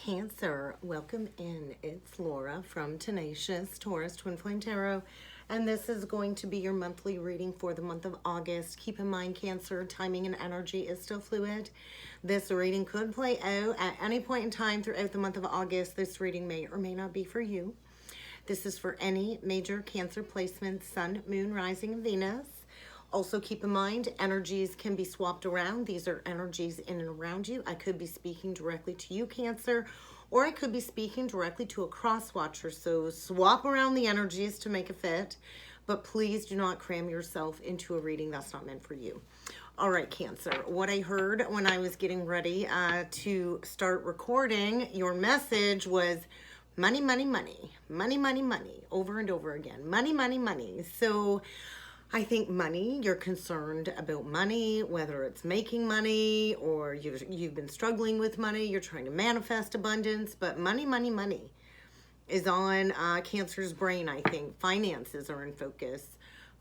Cancer, welcome in. It's Laura from Tenacious Taurus Twin Flame Tarot, and this is going to be your monthly reading for the month of August. Keep in mind, Cancer, timing and energy is still fluid. This reading could play out at any point in time throughout the month of August. This reading may or may not be for you. This is for any major Cancer placements, Sun, Moon, Rising, and Venus. Also keep in mind, energies can be swapped around. These are energies in and around you. I could be speaking directly to you, Cancer, or I could be speaking directly to a cross-watcher. So swap around the energies to make a fit, but please do not cram yourself into a reading that's not meant for you. All right, Cancer, what I heard when I was getting ready to start recording your message was money, money, money, money, money, money, over and over again. Money, money, money. So I think money, you're concerned about money, whether it's making money or you've been struggling with money, you're trying to manifest abundance, but money, money, money is on Cancer's brain, I think. Finances are in focus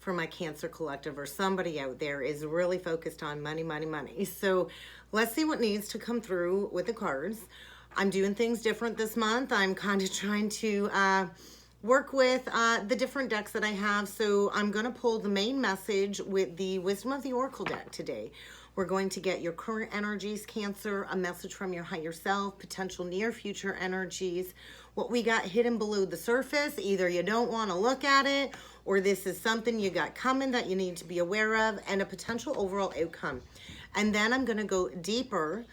for my Cancer collective, or somebody out there is really focused on money, money, money. So let's see what needs to come through with the cards. I'm doing things different this month. I'm kind of trying to work with the different decks that I have. So I'm going to pull the main message with the Wisdom of the Oracle deck today. We're going to get your current energies, Cancer, a message from your higher self, potential near future energies, what we got hidden below the surface. Either you don't want to look at it, or this is something you got coming that you need to be aware of, and a potential overall outcome. And then I'm going to go deeper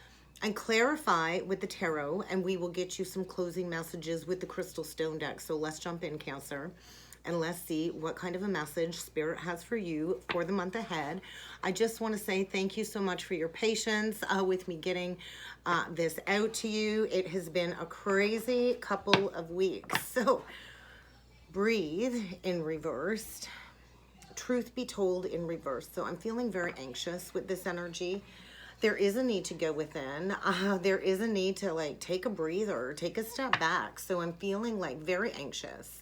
and clarify with the tarot, and we will get you some closing messages with the crystal stone deck. So let's jump in, Cancer, and let's see what kind of a message Spirit has for you for the month ahead. I just want to say thank you so much for your patience with me getting this out to you. It has been a crazy couple of weeks. So breathe in reversed. Truth be told in reverse. So I'm feeling very anxious with this energy. There is a need to go within. There is a need to like take a breather, take a step back. So I'm feeling like very anxious.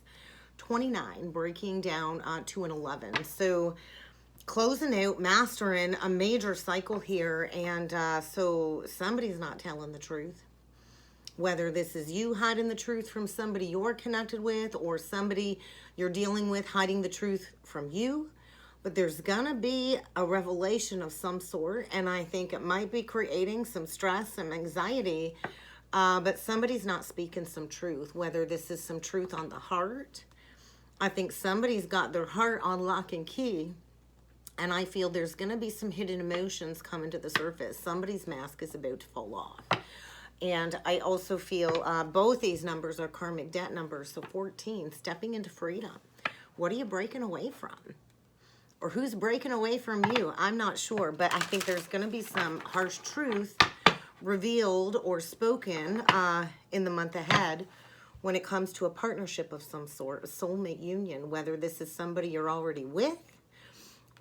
29, breaking down to an 11. So closing out, mastering a major cycle here. And so somebody's not telling the truth. Whether this is you hiding the truth from somebody you're connected with, or somebody you're dealing with hiding the truth from you. But there's gonna be a revelation of some sort, and I think it might be creating some stress and anxiety, but somebody's not speaking some truth, whether this is some truth on the heart. I think somebody's got their heart on lock and key, and I feel there's gonna be some hidden emotions coming to the surface. Somebody's mask is about to fall off. And I also feel both these numbers are karmic debt numbers, so 14, stepping into freedom. What are you breaking away from? Or who's breaking away from you? I'm not sure, but I think there's going to be some harsh truth revealed or spoken in the month ahead when it comes to a partnership of some sort, a soulmate union, whether this is somebody you're already with,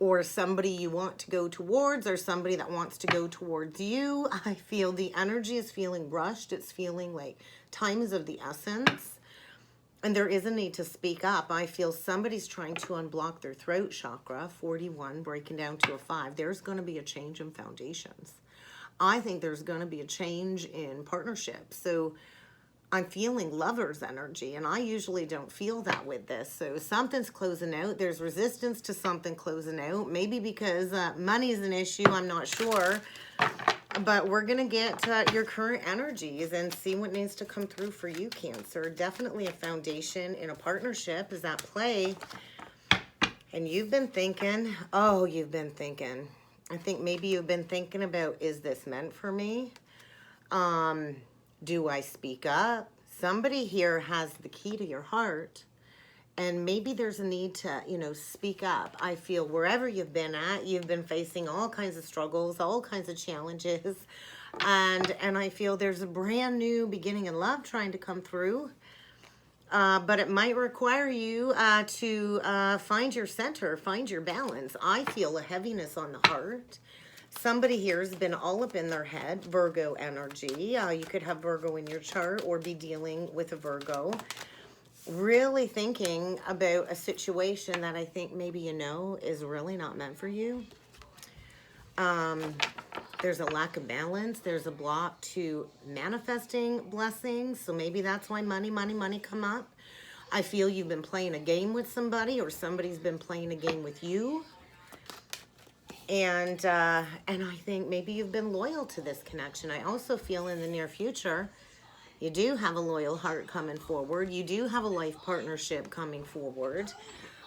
or somebody you want to go towards, or somebody that wants to go towards you. I feel the energy is feeling rushed. It's feeling like time is of the essence. And there is a need to speak up. I feel somebody's trying to unblock their throat chakra, 41, breaking down to a 5. There's going to be a change in foundations. I think there's going to be a change in partnership. So I'm feeling lover's energy, and I usually don't feel that with this. So something's closing out. There's resistance to something closing out. Maybe because money is an issue. I'm not sure. But we're going to get your current energies and see what needs to come through for you, Cancer. Definitely a foundation in a partnership is at play. And you've been thinking, you've been thinking. I think maybe you've been thinking about, is this meant for me? Do I speak up? Somebody here has the key to your heart. And maybe there's a need to, speak up. I feel wherever you've been at, you've been facing all kinds of struggles, all kinds of challenges. And I feel there's a brand new beginning in love trying to come through. But it might require you to find your center, find your balance. I feel a heaviness on the heart. Somebody here has been all up in their head, Virgo energy. You could have Virgo in your chart or be dealing with a Virgo. Really thinking about a situation that I think maybe is really not meant for you. There's a lack of balance. There's a block to manifesting blessings. So maybe that's why money come up. I feel you've been playing a game with somebody, or somebody's been playing a game with you. And I think maybe you've been loyal to this connection. I also feel in the near future, you do have a loyal heart coming forward. You do have a life partnership coming forward.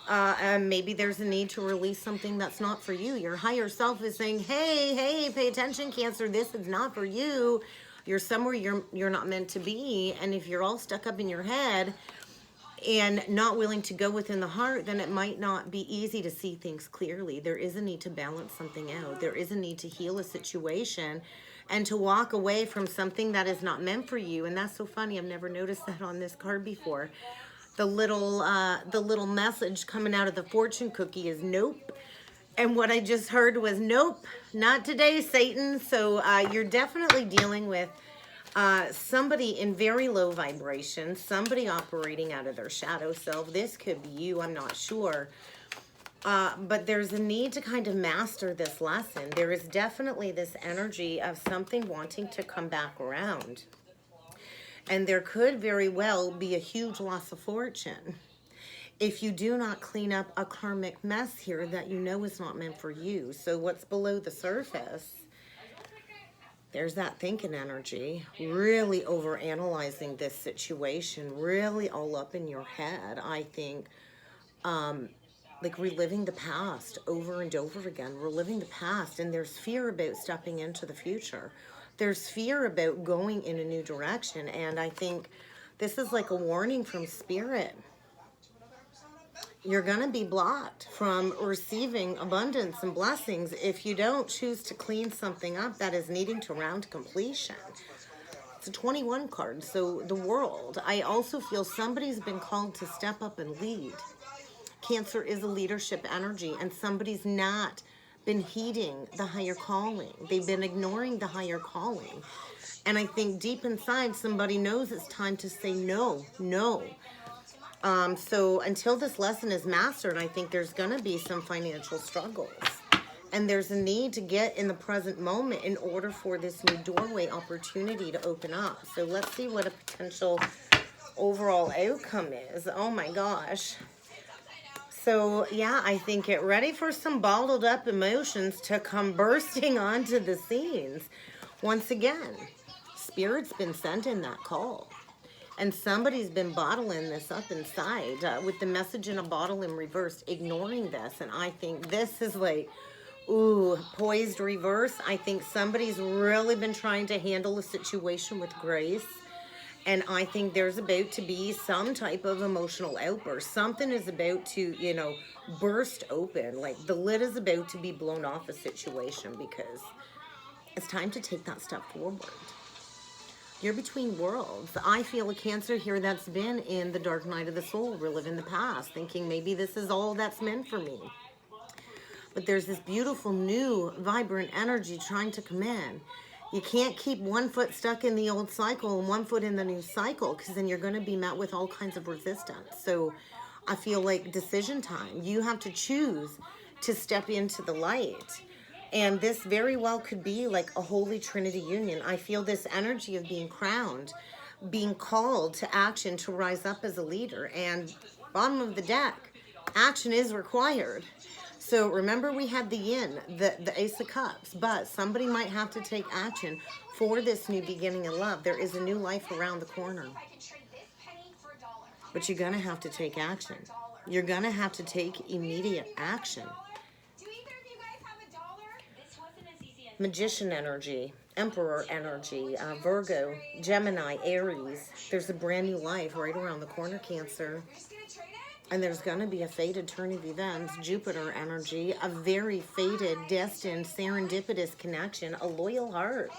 And maybe there's a need to release something that's not for you. Your higher self is saying, hey, pay attention, Cancer. This is not for you. You're somewhere you're not meant to be. And if you're all stuck up in your head and not willing to go within the heart, then it might not be easy to see things clearly. There is a need to balance something out. There is a need to heal a situation and to walk away from something that is not meant for you. And that's so funny. I've never noticed that on this card before. The little message coming out of the fortune cookie is nope. And what I just heard was nope, not today, Satan. So you're definitely dealing with somebody in very low vibration, somebody operating out of their shadow self. This could be you, I'm not sure. But there's a need to kind of master this lesson. There is definitely this energy of something wanting to come back around. And there could very well be a huge loss of fortune if you do not clean up a karmic mess here that you know is not meant for you. So what's below the surface? There's that thinking energy, really overanalyzing this situation, really all up in your head. I think, like reliving the past over and over again, reliving the past, and there's fear about stepping into the future. There's fear about going in a new direction, and I think this is like a warning from Spirit. You're going to be blocked from receiving abundance and blessings if you don't choose to clean something up that is needing to round completion. It's a 21 card, so the world. I also feel somebody's been called to step up and lead. Cancer is a leadership energy, and somebody's not been heeding the higher calling. They've been ignoring the higher calling. And I think deep inside, somebody knows it's time to say no. So until this lesson is mastered, I think there's going to be some financial struggles. And there's a need to get in the present moment in order for this new doorway opportunity to open up. So let's see what a potential overall outcome is. Oh my gosh. So yeah, I think get ready for some bottled up emotions to come bursting onto the scenes. Once again, Spirit's been sending that call. And somebody's been bottling this up inside with the message in a bottle in reverse, ignoring this. And I think this is like, ooh, poised reverse. I think somebody's really been trying to handle a situation with grace. And I think there's about to be some type of emotional outburst. Something is about to, burst open. Like the lid is about to be blown off a situation because it's time to take that step forward. You're between worlds. I feel a Cancer here that's been in the dark night of the soul, reliving the past, thinking maybe this is all that's meant for me. But there's this beautiful, new, vibrant energy trying to come in. You can't keep one foot stuck in the old cycle and one foot in the new cycle, because then you're going to be met with all kinds of resistance. So I feel like decision time. You have to choose to step into the light. And this very well could be like a holy trinity union. I feel this energy of being crowned, being called to action to rise up as a leader. And bottom of the deck, action is required. So remember we had the yin, the Ace of Cups, but somebody might have to take action for this new beginning in love. There is a new life around the corner. But you're going to have to take action. You're going to have to take immediate action. Magician energy, Emperor energy, Virgo, Gemini, Aries. There's a brand new life right around the corner, Cancer. And there's going to be a fated turn of events, Jupiter energy, a very fated, destined, serendipitous connection, a loyal heart.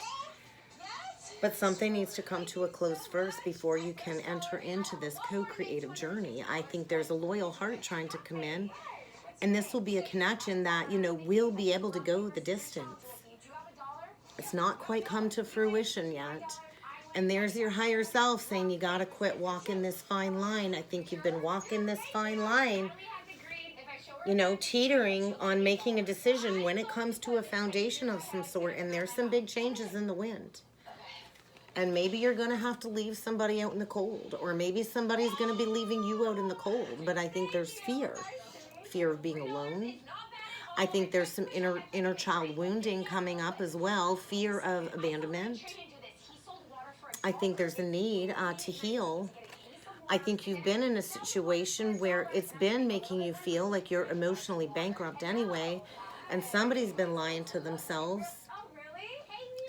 But something needs to come to a close first before you can enter into this co-creative journey. I think there's a loyal heart trying to come in. And this will be a connection that, will be able to go the distance. It's not quite come to fruition yet. And there's your higher self saying you got to quit walking this fine line. I think you've been walking this fine line you know, teetering on making a decision when it comes to a foundation of some sort, and there's some big changes in the wind. And maybe you're going to have to leave somebody out in the cold, or maybe somebody's going to be leaving you out in the cold. But I think there's fear of being alone. I think there's some inner child wounding coming up as well, fear of abandonment. I think there's a need to heal. I think you've been in a situation where it's been making you feel like you're emotionally bankrupt anyway, and somebody's been lying to themselves.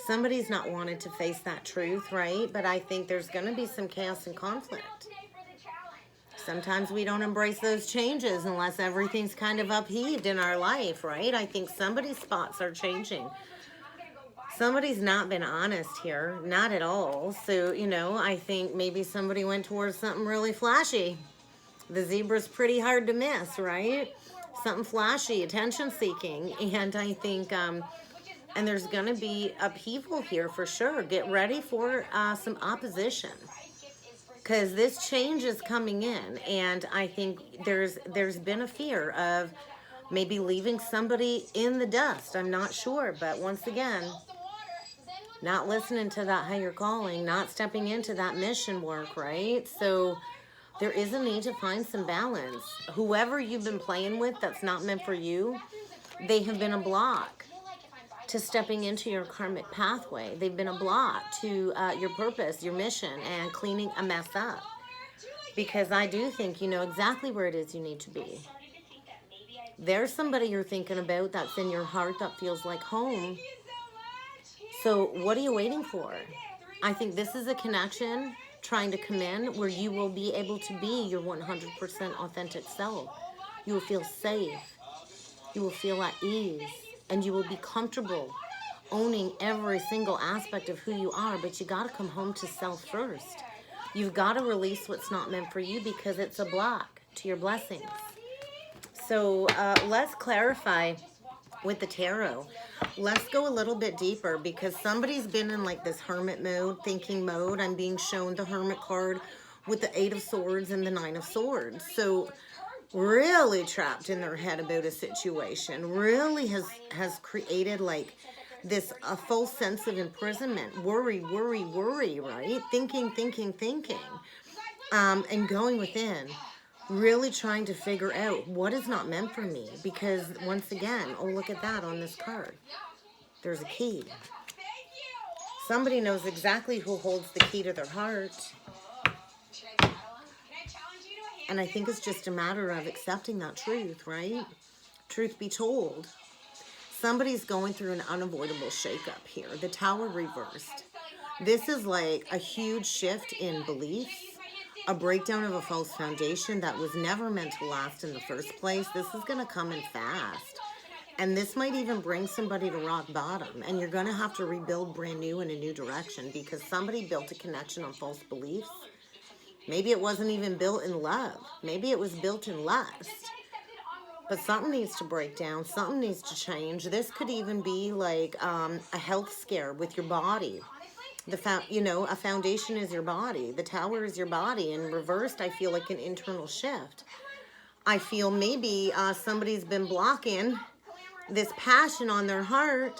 Somebody's not wanted to face that truth, right? But I think there's going to be some chaos and conflict. Sometimes we don't embrace those changes unless everything's kind of upheaved in our life, right? I think somebody's spots are changing. Somebody's not been honest here, not at all. So, you know, I think maybe somebody went towards something really flashy. The zebra's pretty hard to miss, right? Something flashy, attention seeking. And I think, and there's going to be upheaval here for sure. Get ready for some opposition, because this change is coming in. And I think there's been a fear of maybe leaving somebody in the dust. I'm not sure. But once again, not listening to that higher calling, not stepping into that mission work, right? So there is a need to find some balance. Whoever you've been playing with that's not meant for you, they have been a block to stepping into your karmic pathway. They've been a block to your purpose, your mission, and cleaning a mess up. Because I do think you know exactly where it is you need to be. There's somebody you're thinking about that's in your heart that feels like home. So what are you waiting for? I think this is a connection trying to come in where you will be able to be your 100% authentic self. You will feel safe. You will feel at ease. And you will be comfortable owning every single aspect of who you are. But you got to come home to self first. You've got to release what's not meant for you because it's a block to your blessings. So let's clarify with the tarot. Let's go a little bit deeper, because somebody's been in like this hermit mode, thinking mode. I'm being shown the hermit card with the 8 of swords and the 9 of swords. So really trapped in their head about a situation, really has created like this a false sense of imprisonment, worry, right? Thinking, and going within, really trying to figure out what is not meant for me. Because once again, oh, look at that on this card. There's a key. Somebody knows exactly who holds the key to their heart. And I think it's just a matter of accepting that truth, right? Truth be told, somebody's going through an unavoidable shakeup here. The Tower reversed. This is like a huge shift in beliefs, a breakdown of a false foundation that was never meant to last in the first place. This is going to come in fast. And this might even bring somebody to rock bottom. And you're going to have to rebuild brand new in a new direction, because somebody built a connection on false beliefs. Maybe it wasn't even built in love. Maybe it was built in lust. But something needs to break down. Something needs to change. This could even be like a health scare with your body. A foundation is your body. The Tower is your body. And reversed, I feel like an internal shift. I feel maybe somebody's been blocking this passion on their heart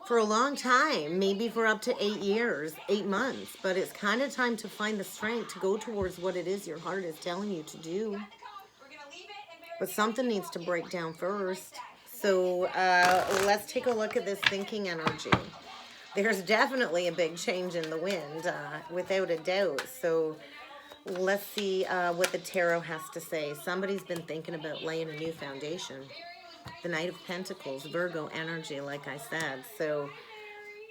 for a long time, maybe for up to 8 years, 8 months. But it's kind of time to find the strength to go towards what it is your heart is telling you to do. But something needs to break down first. So let's take a look at this thinking energy. There's definitely a big change in the wind, without a doubt. So let's see what the tarot has to say. Somebody's been thinking about laying a new foundation. The Knight of Pentacles, Virgo energy, like I said. So,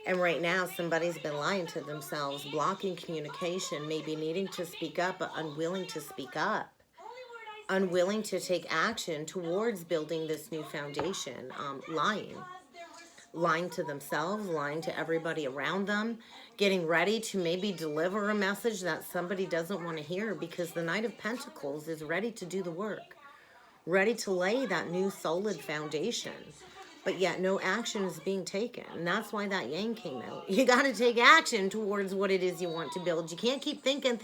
and right now, somebody's been lying to themselves, blocking communication, maybe needing to speak up, but unwilling to speak up. Unwilling to take action towards building this new foundation. Lying to themselves, lying to everybody around them, getting ready to maybe deliver a message that somebody doesn't want to hear, because the Knight of Pentacles is ready to do the work. Ready to lay that new solid foundation, but yet no action is being taken. And that's why that Yang came out. You got to take action towards what it is you want to build. You can't keep thinking.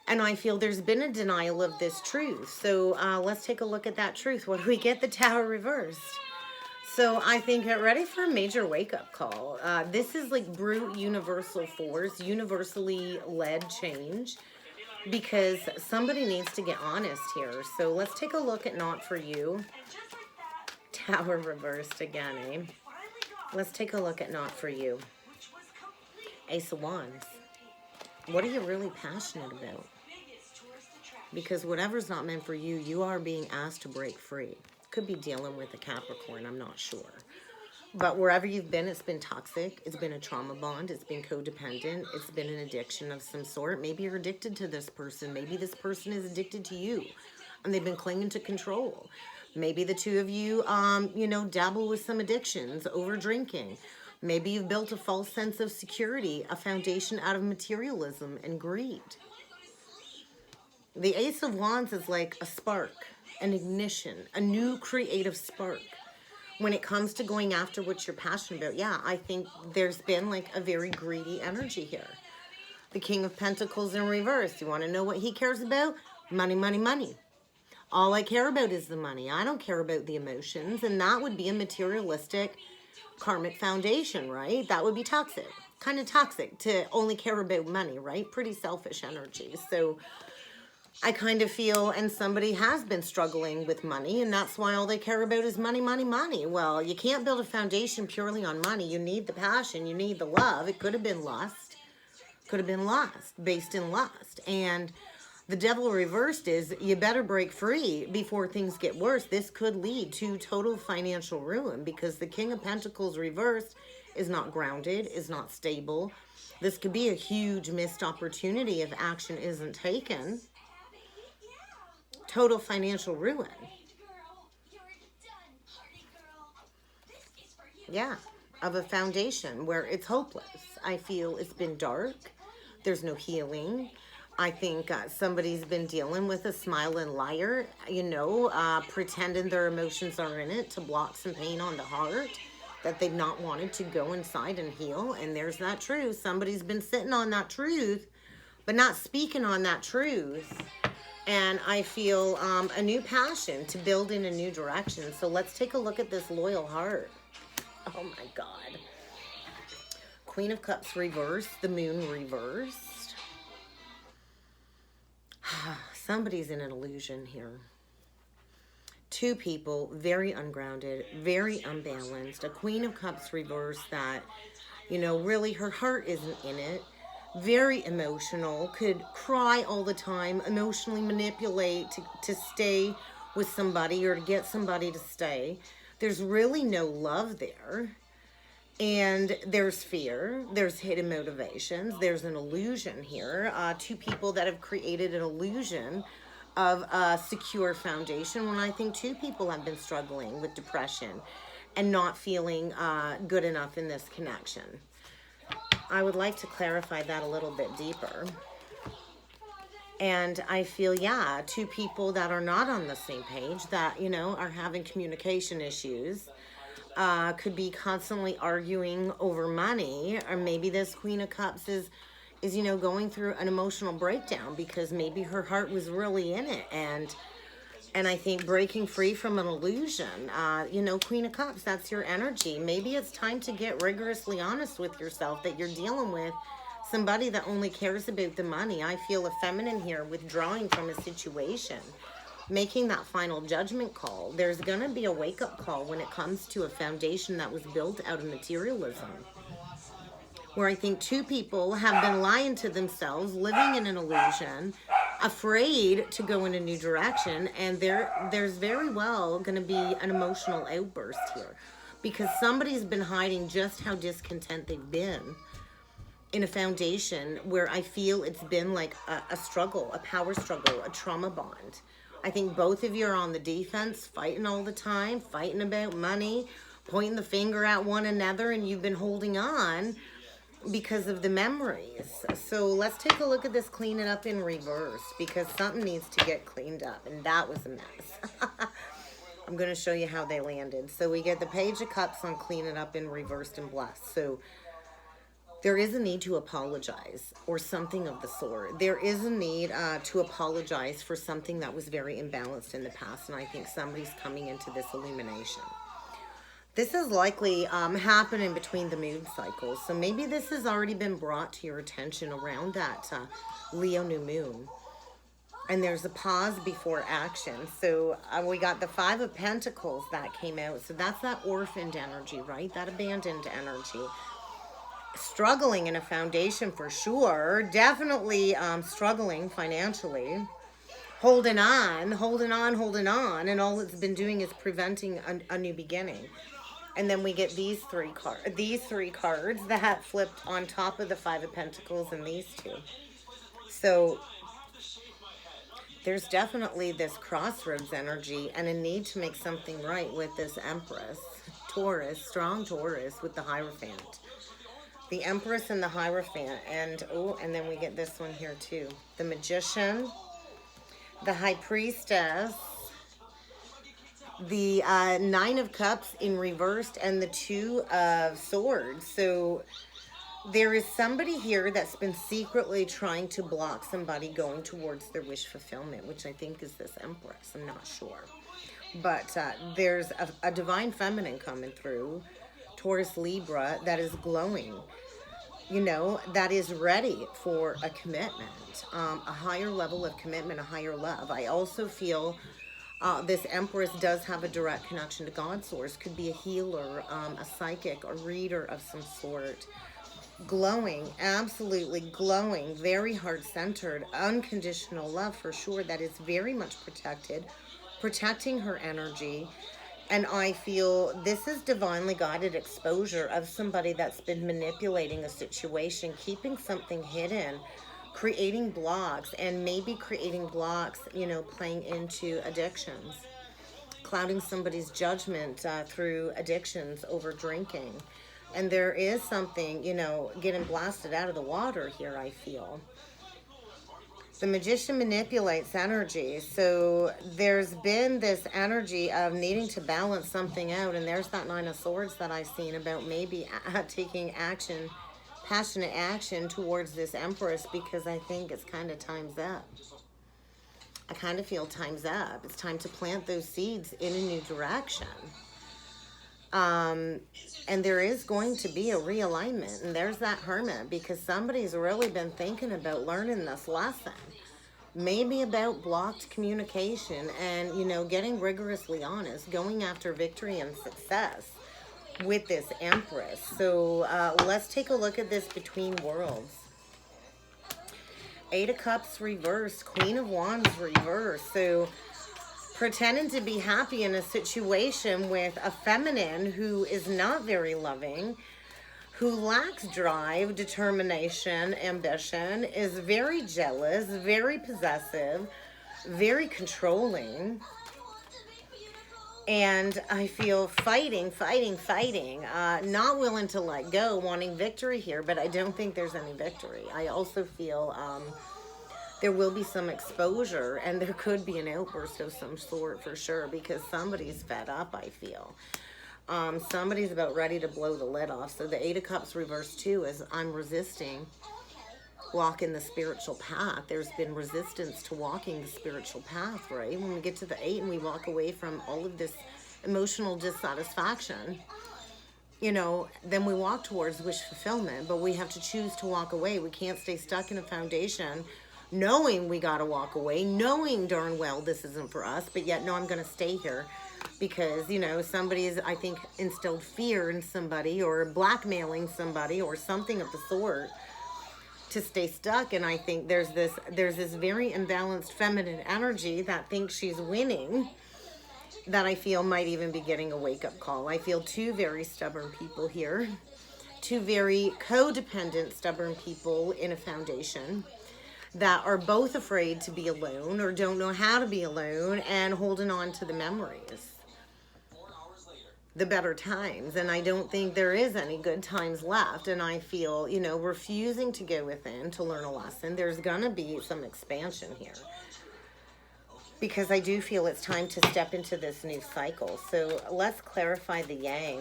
And I feel there's been a denial of this truth. So let's take a look at that truth. What do we get? The Tower reversed. So I think get ready for a major wake-up call. This is like brute universal force, universally led change, because somebody needs to get honest here. So let's take a look at Not For You. Tower reversed again, eh? Let's take a look at Not For You. Ace of Wands. What are you really passionate about? Because whatever's not meant for you, you are being asked to break free. Could be dealing with a Capricorn, I'm not sure. But wherever you've been, it's been toxic. It's been a trauma bond. It's been codependent. It's been an addiction of some sort. Maybe you're addicted to this person. Maybe this person is addicted to you, and they've been clinging to control. Maybe the two of you, dabble with some addictions, over drinking. Maybe you've built a false sense of security, a foundation out of materialism and greed. The Ace of Wands is like a spark, an ignition, a new creative spark. When it comes to going after what you're passionate about, yeah, I think there's been like a very greedy energy here. The King of Pentacles in reverse. You want to know what he cares about? Money, money, money. All I care about is the money. I don't care about the emotions. And that would be a materialistic karmic foundation, right? That would be toxic. Kind of toxic to only care about money, right? Pretty selfish energy. So I kind of feel, and somebody has been struggling with money, and that's why all they care about is money, money, money. Well, you can't build a foundation purely on money. You need the passion. You need the love. It could have been lust. Could have been lust, based in lust. And the Devil reversed is you better break free before things get worse. This could lead to total financial ruin because the King of Pentacles reversed is not grounded, is not stable. This could be a huge missed opportunity if action isn't taken. Total financial ruin. Yeah, of a foundation where it's hopeless. I feel it's been dark. There's no healing. I think somebody's been dealing with a smiling liar, pretending their emotions are in it to block some pain on the heart that they've not wanted to go inside and heal. And there's that truth. Somebody's been sitting on that truth, but not speaking on that truth. And I feel a new passion to build in a new direction. So let's take a look at this loyal heart. Oh my God. Queen of Cups reversed. The Moon reversed. Somebody's in an illusion here. Two people, very ungrounded, very unbalanced. A Queen of Cups reversed that, really her heart isn't in it. Very emotional, could cry all the time, emotionally manipulate to stay with somebody or to get somebody to stay. There's really no love there. And there's fear, there's hidden motivations, there's an illusion here. Two people that have created an illusion of a secure foundation when I think two people have been struggling with depression and not feeling good enough in this connection. I would like to clarify that a little bit deeper. And I feel, two people that are not on the same page, that, are having communication issues, could be constantly arguing over money. Or maybe this Queen of Cups is going through an emotional breakdown because maybe her heart was really in it. And I think breaking free from an illusion, Queen of Cups, that's your energy. Maybe it's time to get rigorously honest with yourself that you're dealing with somebody that only cares about the money. I feel a feminine here withdrawing from a situation, making that final judgment call. There's going to be a wake-up call when it comes to a foundation that was built out of materialism, where I think two people have been lying to themselves, living in an illusion, afraid to go in a new direction, and there's very well going to be an emotional outburst here because somebody's been hiding just how discontent they've been in a foundation where I feel it's been like a struggle, a power struggle, a trauma bond. I think both of you are on the defense, fighting all the time, fighting about money, pointing the finger at one another, and you've been holding on because of the memories. So let's take a look at this clean it up in reverse because something needs to get cleaned up, and that was a mess. I'm going to show you how they landed. So we get the Page of Cups on clean it up in reversed and blessed. So There is a need to apologize or something of the sort. There is a need to apologize for something that was very imbalanced in the past. And I think somebody's coming into this illumination. This is likely happening between the moon cycles. So maybe this has already been brought to your attention around that Leo new moon. And there's a pause before action. So we got the Five of Pentacles that came out. So that's that orphaned energy, right? That abandoned energy. Struggling in a foundation for sure. Definitely struggling financially. Holding on, holding on, holding on. And all it's been doing is preventing a new beginning. And then we get these three cards that flipped on top of the Five of Pentacles and these two. So there's definitely this crossroads energy and a need to make something right with this Empress. Taurus, strong Taurus with the Hierophant. The Empress and the Hierophant. And then we get this one here too. The Magician, the High Priestess, the Nine of Cups in reversed, and the Two of Swords. So there is somebody here that's been secretly trying to block somebody going towards their wish fulfillment, which I think is this Empress. I'm not sure. But there's a divine feminine coming through, Taurus Libra, that is glowing, you know, that is ready for a commitment, a higher level of commitment, a higher love. I also feel this Empress does have a direct connection to God's source. Could be a healer, a psychic, a reader of some sort. Glowing, absolutely glowing, very heart-centered, unconditional love for sure, that is very much protecting her energy. And I feel this is divinely guided exposure of somebody that's been manipulating a situation, keeping something hidden, creating blocks, and maybe creating blocks, you know, playing into addictions, clouding somebody's judgment through addictions over drinking. And there is something, you know, getting blasted out of the water here, I feel. The Magician manipulates energy. So there's been this energy of needing to balance something out. And there's that Nine of Swords that I've seen about maybe taking action, passionate action towards this Empress, because I think it's kind of time's up. I kind of feel time's up. It's time to plant those seeds in a new direction. And there is going to be a realignment, and there's that Hermit, because somebody's really been thinking about learning this lesson, maybe about blocked communication and, you know, getting rigorously honest, going after victory and success with this Empress. So let's take a look at this between worlds. Eight of Cups reversed, Queen of Wands reversed. So pretending to be happy in a situation with a feminine who is not very loving, who lacks drive, determination, ambition, is very jealous, very possessive, very controlling. And I feel fighting, not willing to let go, wanting victory here, but I don't think there's any victory. I also feel there will be some exposure, and there could be an outburst of some sort for sure, because somebody's fed up, I feel. Somebody's about ready to blow the lid off. So the Eight of Cups reversed too is I'm resisting walking the spiritual path. There's been resistance to walking the spiritual path, right? When we get to the Eight and we walk away from all of this emotional dissatisfaction, you know, then we walk towards wish fulfillment, but we have to choose to walk away. We can't stay stuck in a foundation knowing we got to walk away, knowing darn well this isn't for us, but yet, no, I'm going to stay here because, you know, somebody's, I think, instilled fear in somebody or blackmailing somebody or something of the sort to stay stuck. And I think there's this very imbalanced feminine energy that thinks she's winning, that I feel might even be getting a wake-up call. I feel two very stubborn people here, two very codependent, stubborn people in a foundation that are both afraid to be alone or don't know how to be alone and holding on to the memories, the better times. And I don't think there is any good times left. And I feel, you know, refusing to go within to learn a lesson. There's going to be some expansion here, because I do feel it's time to step into this new cycle. So let's clarify the yang.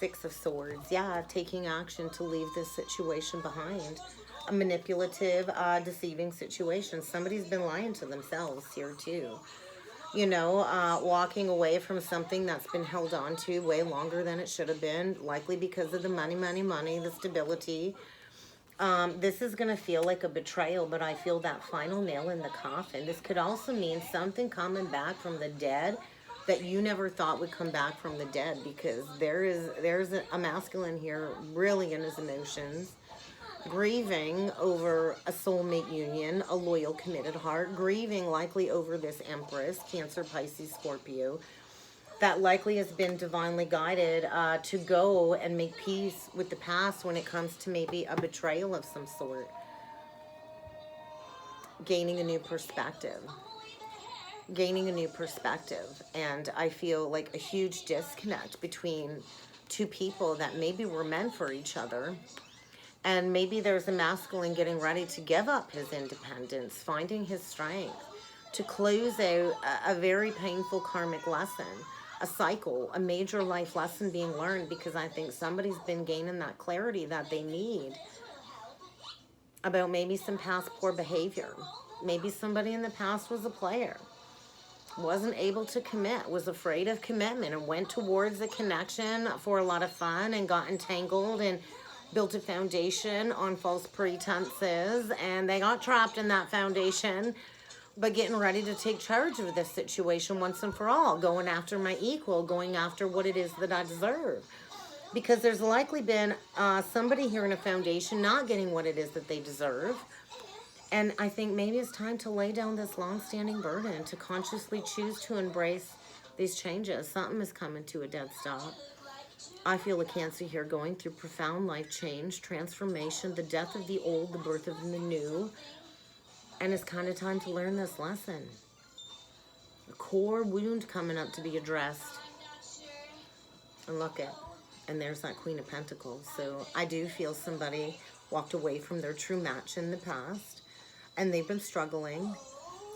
Six of Swords. Yeah, taking action to leave this situation behind. A manipulative, deceiving situation. Somebody's been lying to themselves here too. You know, walking away from something that's been held on to way longer than it should have been, likely because of the money, the stability. This is going to feel like a betrayal, but I feel that final nail in the coffin. This could also mean something coming back from the dead that you never thought would come back from the dead, because there's a masculine here really in his emotions, grieving over a soulmate union, a loyal, committed heart, grieving likely over this Empress, Cancer, Pisces, Scorpio, that likely has been divinely guided to go and make peace with the past when it comes to maybe a betrayal of some sort. Gaining a new perspective. Gaining a new perspective. And I feel like a huge disconnect between two people that maybe were meant for each other. And maybe there's a masculine getting ready to give up his independence, finding his strength, to close out a very painful karmic lesson, a cycle, a major life lesson being learned, because I think somebody's been gaining that clarity that they need about maybe some past poor behavior. Maybe somebody in the past was a player, wasn't able to commit, was afraid of commitment, and went towards a connection for a lot of fun and got entangled and built a foundation on false pretenses, and they got trapped in that foundation, but getting ready to take charge of this situation once and for all, going after my equal, going after what it is that I deserve. Because there's likely been somebody here in a foundation not getting what it is that they deserve. And I think maybe it's time to lay down this long-standing burden, to consciously choose to embrace these changes. Something is coming to a dead stop. I feel a Cancer here going through profound life change, transformation, the death of the old, the birth of the new. And it's kind of time to learn this lesson. A core wound coming up to be addressed. And look at, and there's that Queen of Pentacles. So I do feel somebody walked away from their true match in the past. And they've been struggling.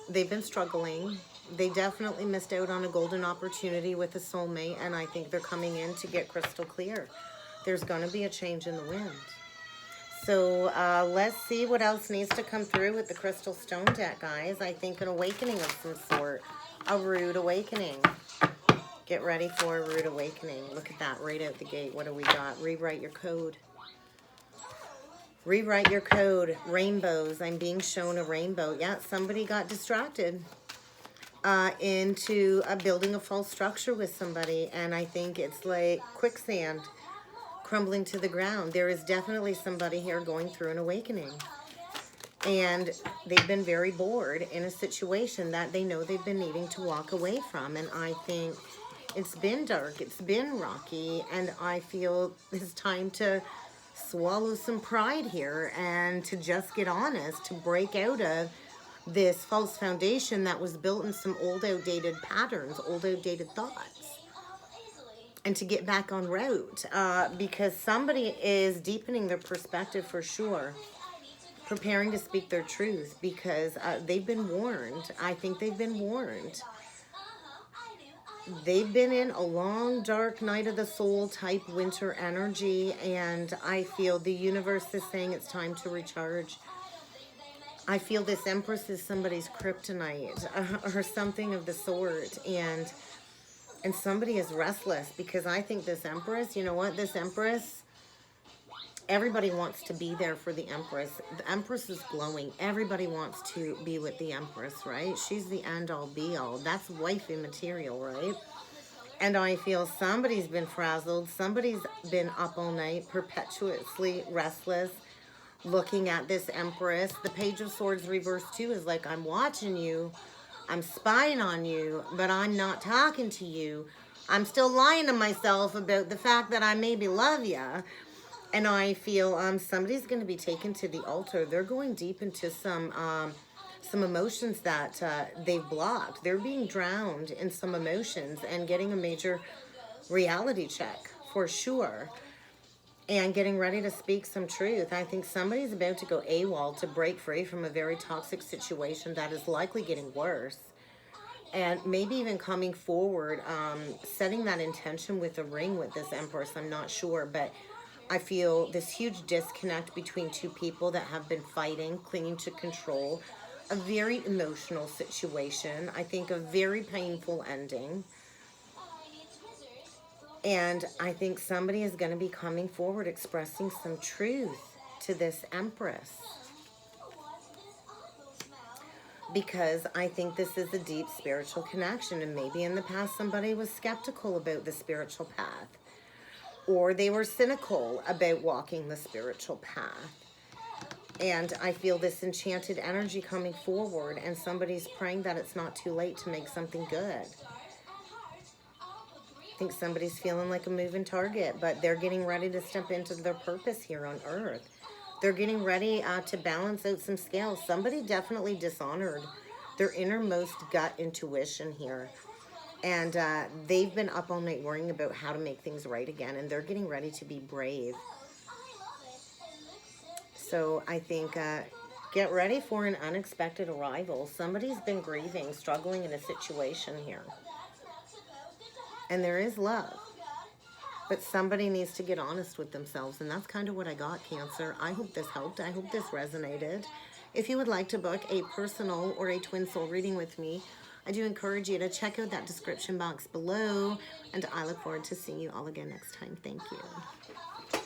They've been struggling. They definitely missed out on a golden opportunity with a soulmate, and I think they're coming in to get crystal clear. There's going to be a change in the wind. So let's see what else needs to come through with the Crystal Stone deck, guys. I think an awakening of some sort. A rude awakening. Get ready for a rude awakening. Look at that right out the gate. What do we got? Rewrite your code. Rewrite your code. Rainbows. I'm being shown a rainbow. Yeah, somebody got distracted into building a false structure with somebody, and I think it's like quicksand crumbling to the ground. There is definitely somebody here going through an awakening, and they've been very bored in a situation that they know they've been needing to walk away from. And I think it's been dark, it's been rocky, and I feel it's time to swallow some pride here and to just get honest, to break out of this false foundation that was built in some old outdated patterns, old outdated thoughts, and to get back on route, because somebody is deepening their perspective for sure, preparing to speak their truth, because they've been warned. I think they've been warned. They've been in a long, dark night of the soul type winter energy, and I feel the universe is saying it's time to recharge. I feel this Empress is somebody's kryptonite or something of the sort, and somebody is restless, because I think this Empress, you know what, this Empress, everybody wants to be there for the Empress. The Empress is glowing. Everybody wants to be with the Empress, right? She's the end-all, be-all. That's wifey material, right? And I feel somebody's been frazzled. Somebody's been up all night, perpetuously restless, looking at this Empress. The Page of Swords reversed too is like, I'm watching you, I'm spying on you, but I'm not talking to you. I'm still lying to myself about the fact that I maybe love you. And I feel somebody's going to be taken to the altar. They're going deep into some emotions that they've blocked. They're being drowned in some emotions and getting a major reality check for sure. And getting ready to speak some truth. I think somebody's about to go AWOL to break free from a very toxic situation that is likely getting worse. And maybe even coming forward, setting that intention with a ring with this Empress. I'm not sure, but I feel this huge disconnect between two people that have been fighting, clinging to control. A very emotional situation. I think a very painful ending. And I think somebody is going to be coming forward expressing some truth to this Empress. Because I think this is a deep spiritual connection. And maybe in the past somebody was skeptical about the spiritual path. Or they were cynical about walking the spiritual path. And I feel this enchanted energy coming forward, and somebody's praying that it's not too late to make something good. I think somebody's feeling like a moving target, but they're getting ready to step into their purpose here on Earth. They're getting ready to balance out some scales. Somebody definitely dishonored their innermost gut intuition here. And they've been up all night worrying about how to make things right again, and they're getting ready to be brave. So I think get ready for an unexpected arrival. Somebody's been grieving, struggling in a situation here. And there is love. But somebody needs to get honest with themselves. And that's kind of what I got, Cancer. I hope this helped. I hope this resonated. If you would like to book a personal or a twin soul reading with me, I do encourage you to check out that description box below. And I look forward to seeing you all again next time. Thank you.